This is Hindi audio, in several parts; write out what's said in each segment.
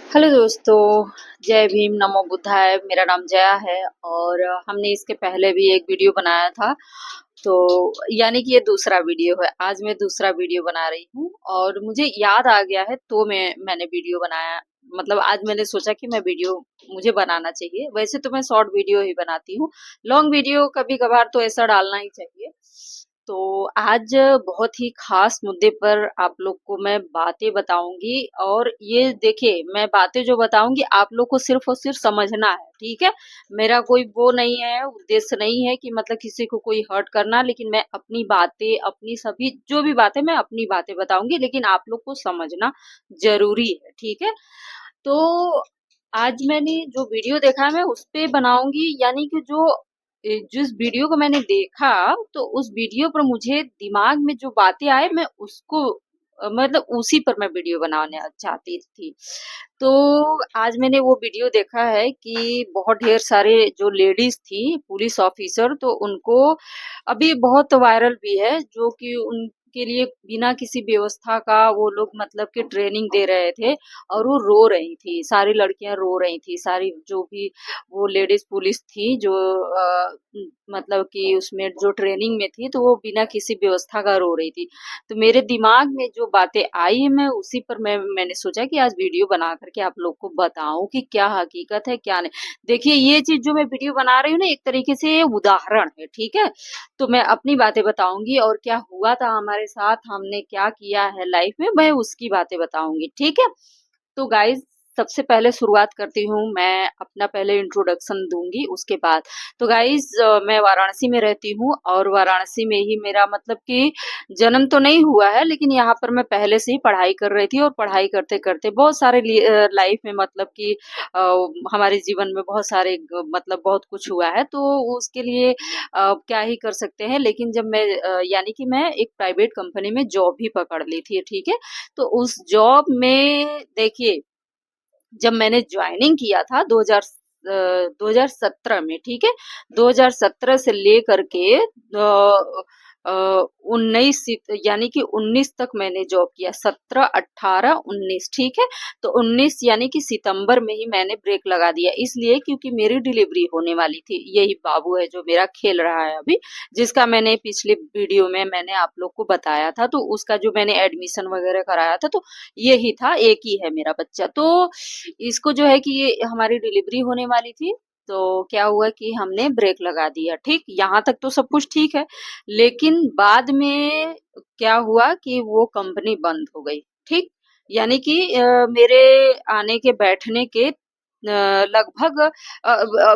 हेलो दोस्तों, जय भीम, नमो बुद्धाय। मेरा नाम जया है और हमने इसके पहले भी एक वीडियो बनाया था। तो यानी कि ये दूसरा वीडियो है। आज मैं दूसरा वीडियो बना रही हूँ और मुझे याद आ गया है तो मैंने वीडियो बनाया। मतलब आज मैंने सोचा कि मैं वीडियो मुझे बनाना चाहिए। वैसे तो मैं शॉर्ट वीडियो ही बनाती हूँ, लॉन्ग वीडियो कभी कभार तो ऐसा डालना ही चाहिए। तो आज बहुत ही खास मुद्दे पर आप लोग को मैं बातें बताऊंगी और ये देखिए, मैं बातें जो बताऊंगी आप लोग को सिर्फ और सिर्फ समझना है, ठीक है। मेरा कोई वो नहीं है, उद्देश्य नहीं है कि मतलब किसी को कोई हर्ट करना, लेकिन मैं अपनी बातें, अपनी सभी जो भी बातें, मैं अपनी बातें बताऊंगी, लेकिन आप लोग को समझना जरूरी है, ठीक है। तो आज मैंने जो वीडियो देखा है मैं उस पे बनाऊंगी, यानी कि जिस वीडियो को मैंने देखा, तो उस वीडियो पर मुझे दिमाग में जो बातें आए मैं उसको मतलब उसी पर मैं वीडियो बनाने चाहती थी। तो आज मैंने वो वीडियो देखा है कि बहुत ढेर सारे जो लेडीज थी पुलिस ऑफिसर, तो उनको अभी बहुत वायरल भी है, जो कि उनके लिए बिना किसी व्यवस्था का वो लोग मतलब कि ट्रेनिंग दे रहे थे और वो रो रही थी, सारी लड़कियां रो रही थी, सारी जो भी वो लेडीज पुलिस थी जो मतलब कि उसमें जो ट्रेनिंग में थी, तो वो बिना किसी व्यवस्था का रो रही थी। तो मेरे दिमाग में जो बातें आई मैं उसी पर मैंने सोचा कि आज वीडियो बना करके आप लोग को बताऊं कि क्या हकीकत है क्या नहीं। देखिए, ये चीज जो मैं वीडियो बना रही हूँ ना, एक तरीके से ये उदाहरण है, ठीक है। तो मैं अपनी बातें बताऊंगी और क्या हुआ था हमारे साथ, हमने क्या किया है लाइफ में, मैं उसकी बातें बताऊंगी, ठीक है। तो गाइज, सबसे पहले शुरुआत करती हूँ, मैं अपना पहले इंट्रोडक्शन दूंगी उसके बाद। तो गाइज, मैं वाराणसी में रहती हूँ और वाराणसी में ही मेरा मतलब कि जन्म तो नहीं हुआ है, लेकिन यहाँ पर मैं पहले से ही पढ़ाई कर रही थी और पढ़ाई करते करते बहुत सारे लाइफ में मतलब कि हमारे जीवन में बहुत सारे मतलब बहुत कुछ हुआ है, तो उसके लिए क्या ही कर सकते हैं। लेकिन जब मैं यानी कि मैं एक प्राइवेट कंपनी में जॉब भी पकड़ ली थी, ठीक है। तो उस जॉब में देखिए, जब मैंने ज्वाइनिंग किया था 2017 में, ठीक है। 2017 से लेकर के 19 यानी कि 19 तक मैंने जॉब किया, 17, 18, 19, ठीक है। तो 19 यानी कि सितंबर में ही मैंने ब्रेक लगा दिया, इसलिए क्योंकि मेरी डिलीवरी होने वाली थी। यही बाबू है जो मेरा खेल रहा है अभी, जिसका मैंने पिछले वीडियो में मैंने आप लोग को बताया था, तो उसका जो मैंने एडमिशन वगैरह कराया था, तो यही था, एक ही है मेरा बच्चा। तो इसको जो है कि ये हमारी डिलीवरी होने वाली थी, तो क्या हुआ कि हमने ब्रेक लगा दिया, ठीक। यहाँ तक तो सब कुछ ठीक है, लेकिन बाद में क्या हुआ कि वो कंपनी बंद हो गई, ठीक। यानी कि मेरे आने के बैठने के लगभग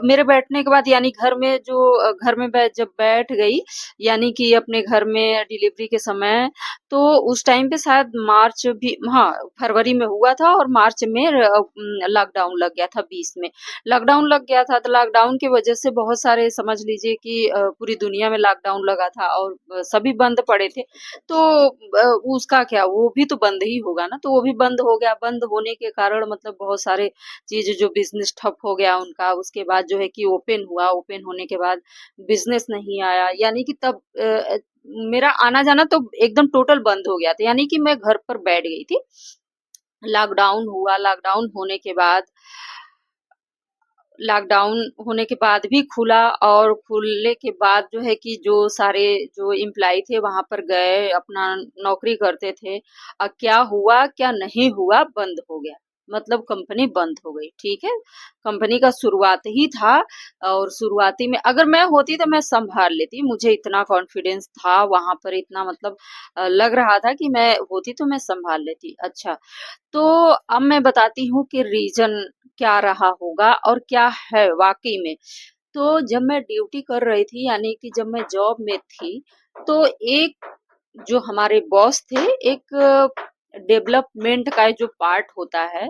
मेरे बैठने के बाद, यानी घर में जो घर में जब बैठ गई, यानी कि अपने घर में डिलीवरी के समय, तो उस टाइम पे शायद मार्च भी, हाँ, फरवरी में हुआ था और मार्च में लॉकडाउन लग गया था, 20 में लॉकडाउन लग गया था। तो लॉकडाउन की वजह से बहुत सारे, समझ लीजिए कि पूरी दुनिया में लॉकडाउन लगा था और सभी बंद पड़े थे। तो उसका क्या, वो भी तो बंद ही होगा ना, तो वो भी बंद हो गया। बंद होने के कारण मतलब बहुत सारे चीज जो बिजनेस ठप हो गया उनका। उसके बाद जो है कि ओपन हुआ, ओपन होने के बाद बिजनेस नहीं आया, यानी कि तब मेरा आना जाना तो एकदम टोटल बंद हो गया था, यानी कि मैं घर पर बैठ गई थी। लॉकडाउन हुआ, लॉकडाउन होने के बाद भी खुला, और खुलने के बाद जो है कि जो सारे जो एम्प्लॉय थे वहां पर गए, अपना नौकरी करते थे। क्या हुआ क्या नहीं हुआ, बंद हो गया, मतलब कंपनी बंद हो गई, ठीक है। कंपनी का शुरुआत ही था, और शुरुआती में अगर मैं होती तो मैं संभाल लेती, मुझे इतना कॉन्फिडेंस था वहां पर, इतना मतलब लग रहा था कि मैं होती तो मैं संभाल लेती। अच्छा, तो अब मैं बताती हूँ कि रीजन क्या रहा होगा और क्या है वाकई में। तो जब मैं ड्यूटी कर रही थी, यानी कि जब मैं जॉब में थी, तो एक जो हमारे बॉस थे, एक डेवलपमेंट का जो पार्ट होता है,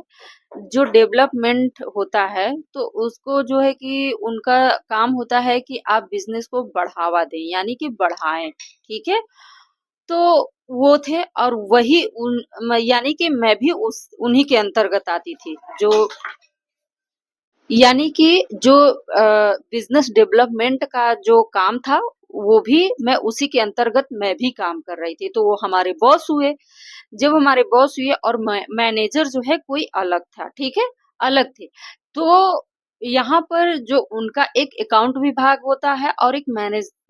जो डेवलपमेंट होता है, तो उसको जो है कि उनका काम होता है कि आप बिजनेस को बढ़ावा दें, यानी कि बढ़ाएं, ठीक है। तो वो थे, और वही यानी कि मैं भी उस उन्हीं के अंतर्गत आती थी, जो यानी कि जो बिजनेस डेवलपमेंट का जो काम था, वो भी मैं उसी के अंतर्गत मैं भी काम कर रही थी। तो वो हमारे बॉस हुए। जब हमारे बॉस हुए और मैनेजर जो है कोई अलग था, ठीक है? अलग थे। तो यहाँ पर जो उनका एक अकाउंट विभाग होता है और एक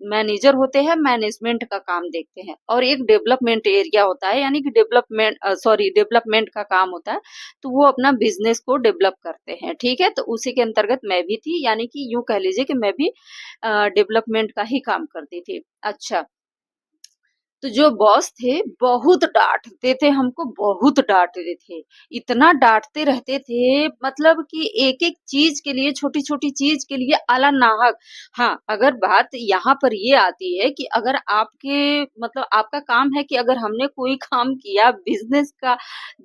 मैनेजर होते हैं, मैनेजमेंट का काम देखते हैं, और एक डेवलपमेंट एरिया होता है, यानी कि डेवलपमेंट का काम होता है। तो वो अपना बिजनेस को डेवलप करते हैं, ठीक है? तो उसी के अंतर्गत मैं भी थी, यानी कि यूं कह लीजिए कि मैं भी डेवलपमेंट का ही काम करती थी। अच्छा, तो जो बॉस थे बहुत डाँटते थे हमको, बहुत डाँटते थे। इतना डाँटते रहते थे, मतलब कि एक-एक चीज़ के लिए, छोटी-छोटी चीज़ के लिए आला-नाहक। हाँ, अगर बात यहाँ पर ये आती है कि अगर आपके मतलब आपका काम है कि अगर हमने कोई काम किया, बिज़नेस का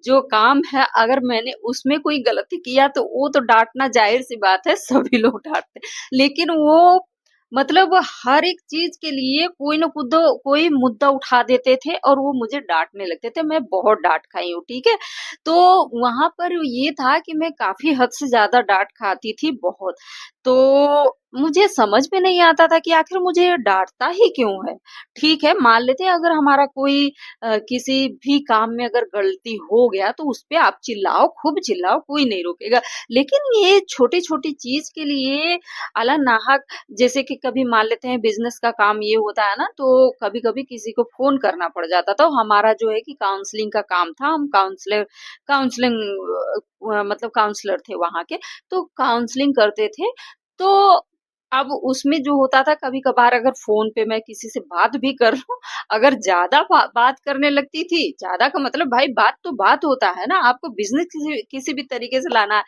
जो काम है, अगर मैंने उसमें कोई गलती किया तो वो तो डाँटना ज़ाहिर-सी बात है, सभी लोग डाँटते हैं। लेकिन वो मतलब हर एक चीज़ के लिए कोई मुद्दा उठा देते थे और वो मुझे डाँटने लगते थे। मैं बहुत डाँट खाई हूँ, ठीक है? तो वहाँ पर ये था कि मैं काफ़ी हद से ज़्यादा डाँट खाती थी, बहुत। तो मुझे समझ में नहीं आता था कि आखिर मुझे ये डाँटता ही क्यों है? ठीक है, मान लेते हैं अगर हमारा कोई किसी भी काम में अगर गलती हो गया तो उस पे आप चिल्लाओ, खूब चिल्लाओ, कोई नहीं रोकेगा। लेकिन ये छोटी-छोटी चीज़ के लिए अलानाहक, जैसे कि कभी मान लेते हैं बिज़नेस का काम ये होता है ना, तो कभी-कभी किसी को फ़ोन करना पड़ जाता था। तो हमारा जो है कि काउंसलिंग का काम था, हम काउंसलिंग मतलब काउंसलर थे वहाँ के, तो काउंसलिंग करते थे। तो अब उसमें जो होता था, कभी-कभार अगर फ़ोन पे मैं किसी से बात भी कर लूँ, अगर ज़्यादा बात करने लगती थी, ज़्यादा का मतलब भाई बात तो बात होता है ना, आपको बिज़नेस किसी किसी भी तरीके से लाना है,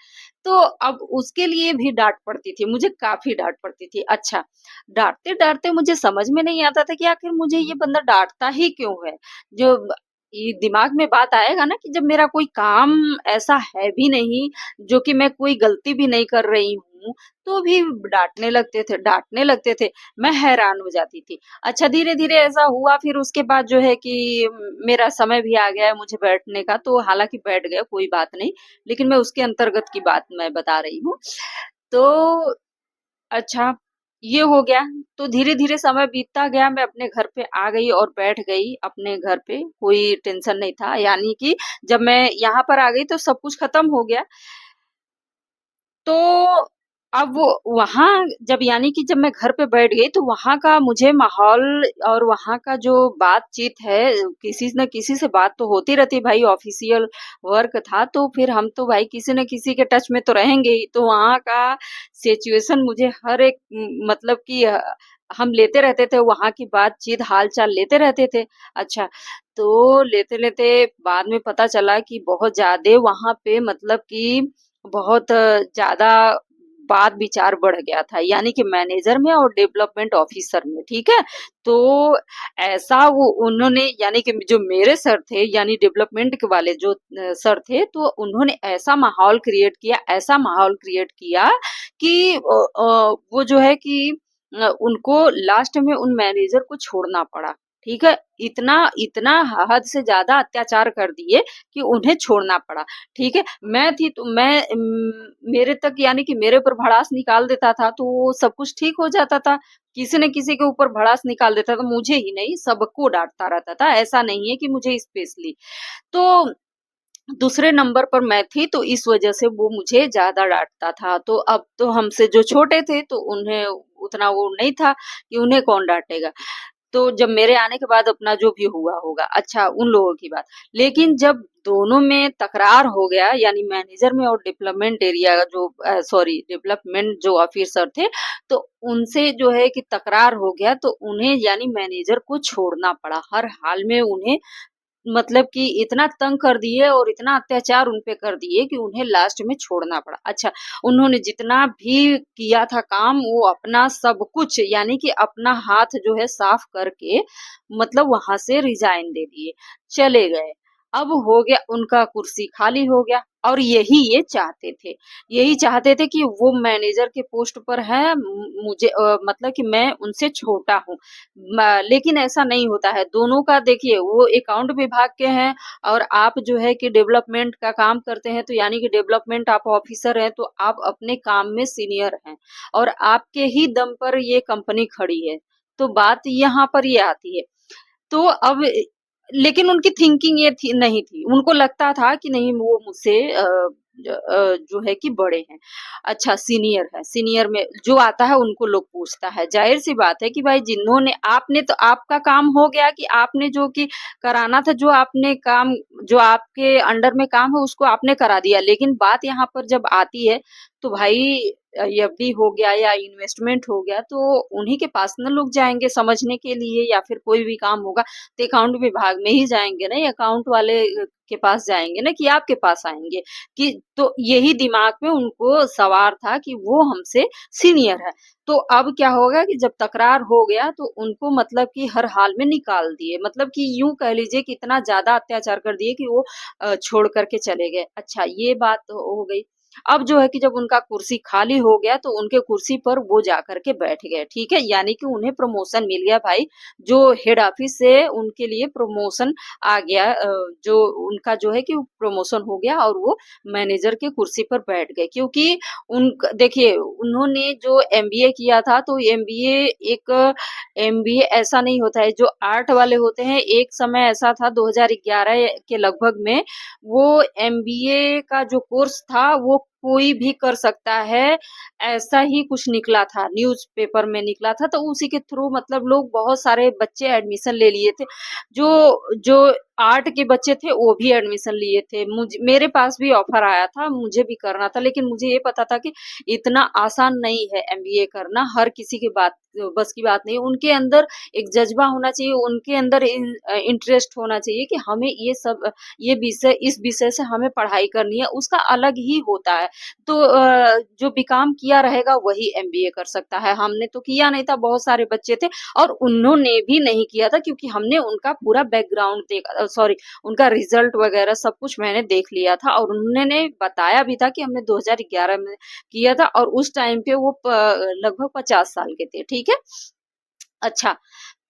तो अब उसके लिए भी डाँट पड़ती थी, मुझे काफ़ी डाँट पड़ती थी। अच्छा, डाँटते-डाँटते मुझे समझ में नहीं आता था कि आखिर मुझे ये बंदा डाँटता ही क्यों है? जो ये दिमाग में बात आएगा ना कि जब मेरा कोई काम ऐसा है भी नहीं, जो कि मैं कोई गलती भी नहीं कर रही हूँ, तो भी डाँटने लगते थे। मैं हैरान हो जाती थी। अच्छा, धीरे-धीरे ऐसा हुआ, फिर उसके बाद जो है कि मेरा समय भी आ गया है मुझे बैठने का, तो हालाँकि बैठ गए, कोई बात नहीं। लेकिन मैं उसके अंतर्गत की बात मैं बता रही हूँ। तो अच्छा, ये हो गया, तो धीरे-धीरे समय बीतता गया, मैं अपने घर पे आ गई और बैठ गई अपने घर पे, कोई टेंशन नहीं था, यानी कि जब मैं यहाँ पर आ गई तो सब कुछ खत्म हो गया। तो अब वहाँ जब, यानी कि जब मैं घर पे बैठ गई तो वहाँ का मुझे माहौल और वहाँ का जो बातचीत है, किसी न किसी से बात तो होती रहती है भाई, ऑफ़िशियल वर्क था, तो फिर हम तो भाई किसी न किसी के टच में तो रहेंगे ही। तो वहाँ का सिचुएशन मुझे हर एक मतलब कि हम लेते रहते थे, वहाँ की बातचीत, हाल-चाल लेते रहते थे। अच्छा, तो लेते-लेते बाद में पता चला कि बहुत ज़्यादा वहाँ पे मतलब कि बहुत ज़्यादा वाद-विचार बढ़ गया था, यानी कि मैनेजर में और डेवलपमेंट ऑफिसर में, ठीक है? तो ऐसा वो उन्होंने, यानी कि जो मेरे सर थे, यानी डेवलपमेंट के वाले जो सर थे, तो उन्होंने ऐसा माहौल क्रिएट किया कि वो जो है कि उनको लास्ट में उन मैनेजर को छोड़ना पड़ा, ठीक है? इतना इतना हद से ज़्यादा अत्याचार कर दिए कि उन्हें छोड़ना पड़ा, ठीक है? मैं थी तो मेरे तक, यानी कि मेरे ऊपर भड़ास निकाल देता था, तो सब कुछ ठीक हो जाता था। किसी न किसी के ऊपर भड़ास निकाल देता था, मुझे ही नहीं सबको डाँटता रहता था, ऐसा नहीं है कि मुझे स्पेशली। तो दूसरे नंबर पर मैं थी, तो इस वज़ह से वो मुझे ज़्यादा डाँटता था। तो अब तो हमसे जो छोटे थे तो उन्हें उतना वो नहीं था कि उन्हें कौन डाँटेगा। तो जब मेरे आने के बाद अपना जो भी हुआ होगा, अच्छा उन लोगों की बात। लेकिन जब दोनों में तकरार हो गया, यानी मैनेजर में और डेवलपमेंट जो ऑफिसर थे, तो उनसे जो है कि तकरार हो गया, तो उन्हें, यानी मैनेजर को छोड़ना पड़ा। हर हाल में उन्हें मतलब कि इतना तंग कर दिए और इतना अत्याचार उन पे कर दिए कि उन्हें लास्ट में छोड़ना पड़ा। अच्छा, उन्होंने जितना भी किया था काम, वो अपना सब कुछ, यानी कि अपना हाथ जो है साफ करके मतलब वहाँ से रिज़ाइन दे दिए, चले गए। अब हो गया, उनका कुर्सी खाली हो गया, और यही ये चाहते थे। यही चाहते थे कि वो मैनेजर के पोस्ट पर हैं, मुझे मतलब कि मैं उनसे छोटा हूँ। लेकिन ऐसा नहीं होता है, दोनों का देखिए, वो अकाउंट विभाग के हैं और आप जो है कि डेवलपमेंट का काम करते हैं, तो यानी कि डेवलपमेंट आप ऑफिसर हैं, तो आप अपने काम में सीनियर हैं और आपके ही दम पर ये कंपनी खड़ी है। तो बात यहाँ पर ये आती है। तो अब लेकिन उनकी थिंकिंग ये थी नहीं थी। उनको लगता था कि नहीं वो मुझसे जो है कि बड़े हैं। अच्छा सीनियर है, सीनियर में जो आता है उनको लोग पूछता है। ज़ाहिर-सी बात है कि भाई जिन्होंने आपने तो आपका काम हो गया कि आपने जो कि कराना था, जो आपने काम जो आपके अंडर में काम है उसको आपने करा दिया। लेकिन बात यहाँ पर जब आती है तो भाई एफडी हो गया या इन्वेस्टमेंट हो गया तो उन्हीं के पास ना लोग जाएँगे समझने के लिए या फिर कोई भी काम होगा तो अकाउंट विभाग में ही जाएँगे ना, अकाउंट वाले के पास जाएँगे ना कि आपके पास आएँगे कि तो यही दिमाग में उनको सवार था कि वो हमसे सीनियर है। तो अब क्या होगा कि जब तकरार हो गया तो उनको मतलब कि हर हाल में निकाल दिए। मतलब कि यूँ कह लीजिए कि इतना ज़्यादा अत्याचार कर दिए कि वो छोड़ कर के चले गए। अच्छा ये बात हो गई। अब जो है कि जब उनका कुर्सी खाली हो गया तो उनके कुर्सी पर वो जाकर के बैठ गए, ठीक है? यानी कि उन्हें प्रमोशन मिल गया भाई, जो हेड ऑफिस से उनके लिए प्रमोशन आ गया जो उनका जो है कि प्रमोशन हो गया और वो मैनेजर के कुर्सी पर बैठ गए। क्योंकि देखिए उन्होंने जो एमबीए किया था तो एमबीए ऐसा नहीं होता है, जो आर्ट वाले होते हैं, एक समय ऐसा था 2011 के लगभग में वो एमबीए का जो कोर्स था वो कोई भी कर सकता है, ऐसा ही कुछ निकला था, न्यूज़पेपर में निकला था, तो उसी के थ्रू मतलब लोग बहुत सारे बच्चे एडमिशन ले लिए थे। जो जो आर्ट के बच्चे थे वो भी एडमिशन लिए थे। मेरे पास भी ऑफर आया था, मुझे भी करना था, लेकिन मुझे ये पता था कि इतना आसान नहीं है एमबीए करना, हर किसी की बस की बात नहीं है। उनके अंदर एक जज़्बा होना चाहिए, उनके अंदर इंटरेस्ट होना चाहिए कि हमें ये विषय इस विषय से हमें पढ़ाई करनी है, उसका अलग ही होता है। तो जो बीकॉम किया रहेगा वही एमबीए कर सकता है। हमने तो किया नहीं था, बहुत सारे बच्चे थे और उन्होंने भी नहीं किया था क्योंकि हमने उनका पूरा बैकग्राउंड सॉरी उनका रिजल्ट वगैरह सब कुछ मैंने देख लिया था और उन्होंने बताया भी था कि हमने 2011 में किया था और उस टाइम पे वो लगभग 50 साल के थे, ठीक है? अच्छा,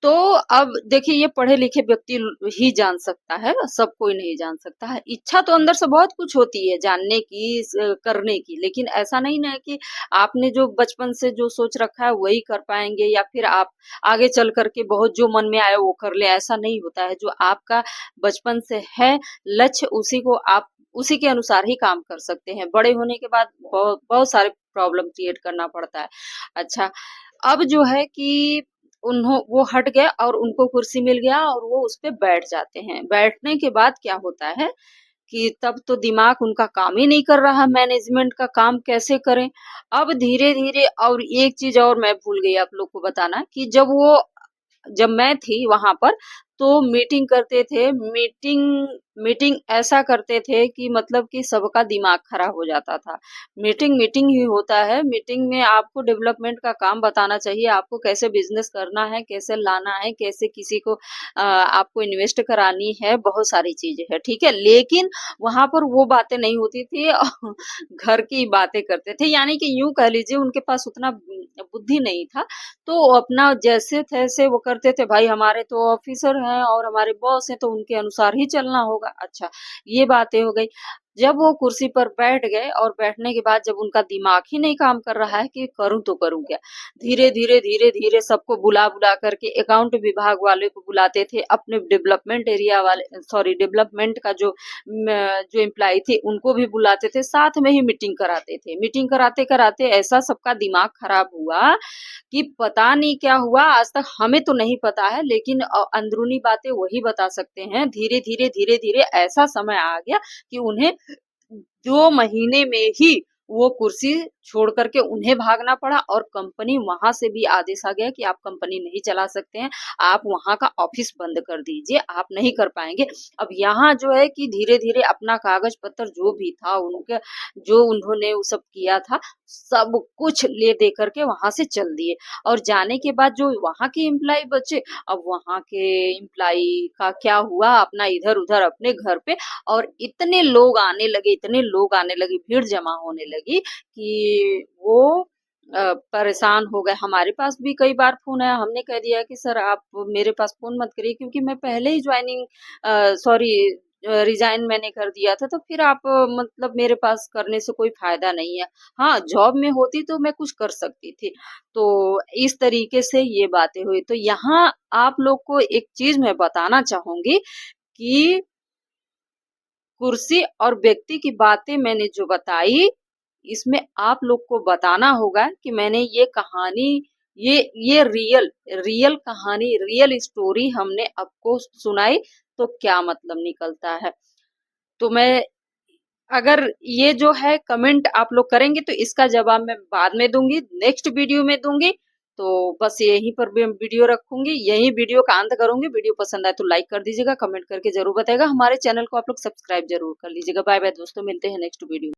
तो अब देखिए ये पढ़े-लिखे व्यक्ति ही जान सकता है, सब कोई नहीं जान सकता है। इच्छा तो अंदर से बहुत कुछ होती है जानने की, करने की, लेकिन ऐसा नहीं ना है कि आपने जो बचपन से जो सोच रखा है वही कर पाएँगे या फिर आप आगे चल कर के बहुत जो मन में आए वो कर लें, ऐसा नहीं होता है। जो आपका बचपन से है लक्ष्य उसी को आप उसी के अनुसार ही काम कर सकते हैं। बड़े होने के बाद बहुत बहुत सारे प्रॉब्लम क्रिएट करना पड़ता है। अच्छा, अब जो है कि वो हट गए और उनको कुर्सी मिल गया और वो उसपे बैठ जाते हैं। बैठने के बाद क्या होता है कि तब तो दिमाग उनका काम ही नहीं कर रहा, मैनेजमेंट का काम कैसे करें? अब धीरे-धीरे और एक चीज़ और मैं भूल गई आप लोग को बताना कि जब मैं थी वहाँ पर तो मीटिंग करते थे, मीटिंग मीटिंग ऐसा करते थे कि मतलब कि सबका दिमाग खराब हो जाता था। मीटिंग, मीटिंग ही होता है, मीटिंग में आपको डेवलपमेंट का काम बताना चाहिए, आपको कैसे बिज़नेस करना है, कैसे लाना है, कैसे किसी को आपको इन्वेस्ट करानी है, बहुत सारी चीज़ें हैं, ठीक है? लेकिन वहाँ पर वो बातें नहीं होती थी घर की बातें करते थे, यानी कि यूँ कह लीजिए उनके पास उतना बुद्धि नहीं था तो अपना जैसे-तैसे वो करते थे, भाई हमारे तो ऑफ़िसर हैं और हमारे बॉस हैं, तो उनके अनुसार ही चलना होगा। अच्छा, ये बातें हो गई। जब वो कुर्सी पर बैठ गए और बैठने के बाद जब उनका दिमाग ही नहीं काम कर रहा है कि करूँ तो करूँ क्या? धीरे-धीरे, धीरे-धीरे सबको बुला-बुला करके अकाउंट विभाग वाले को बुलाते थे, अपने डेवलपमेंट एरिया वाले सॉरी डेवलपमेंट का जो एम्प्लॉयी थे, उनको भी बुलाते थे, साथ में ही मीटिंग कराते थे। मीटिंग कराते-कराते ऐसा सबका दिमाग खराब हुआ कि पता नहीं क्या हुआ आज तक हमें तो नहीं पता है लेकिन अंदरूनी बातें वही बता सकते हैं। धीरे-धीरे, धीरे-धीरे ऐसा समय आ गया कि उन्हें 2 महीने में ही वो कुर्सी छोड़ कर के उन्हें भागना पड़ा और कंपनी वहाँ से भी आदेश आ गया कि आप कंपनी नहीं चला सकते हैं, आप वहाँ का ऑफ़िस बंद कर दीजिए, आप नहीं कर पाएँगे। अब यहाँ जो है कि धीरे-धीरे अपना कागज़-पत्र जो भी था उनके जो उन्होंने वो सब किया था, सब कुछ ले दे कर के वहाँ से चल दिए और जाने के बाद जो वहाँ के एम्प्लॉयी बचे, अब वहाँ के एम्प्लॉयी का क्या हुआ अपना इधर-उधर अपने घर पे और इतने लोग आने लगे, भीड़ जमा होने लगी कि वो परेशान हो गए। हमारे पास भी कई बार फ़ोन आया, हमने कह दिया कि सर आप मेरे पास फ़ोन मत करिए क्योंकि मैं पहले ही सॉरी रिजाइन मैंने कर दिया था, तो फिर आप मतलब मेरे पास करने से कोई फायदा नहीं है। हाँ, जॉब में होती तो मैं कुछ कर सकती थी। तो इस तरीके से ये बातें हुई। तो यहाँ आप लोग को एक चीज मैं बताना चाहूंगी कि कुर्सी और व्यक्ति की बातें मैंने जो बताई, इसमें आप लोग को बताना होगा कि मैंने ये कहानी, ये रियल कहानी, रियल स्टोरी हमने आपको सुनाई, तो क्या मतलब निकलता है। तो मैं, अगर ये जो है कमेंट आप लोग करेंगे तो इसका जवाब मैं बाद में दूंगी, नेक्स्ट वीडियो में दूंगी। तो बस यहीं पर भी वीडियो रखूंगी, यहीं वीडियो का अंत करूंगी। वीडियो पसंद आए तो लाइक कर दीजिएगा, कमेंट करके जरूर बताएगा, हमारे चैनल को आप लोग सब्सक्राइब जरूर कर लीजिएगा। बाय बाय दोस्तों, मिलते हैं नेक्स्ट वीडियो।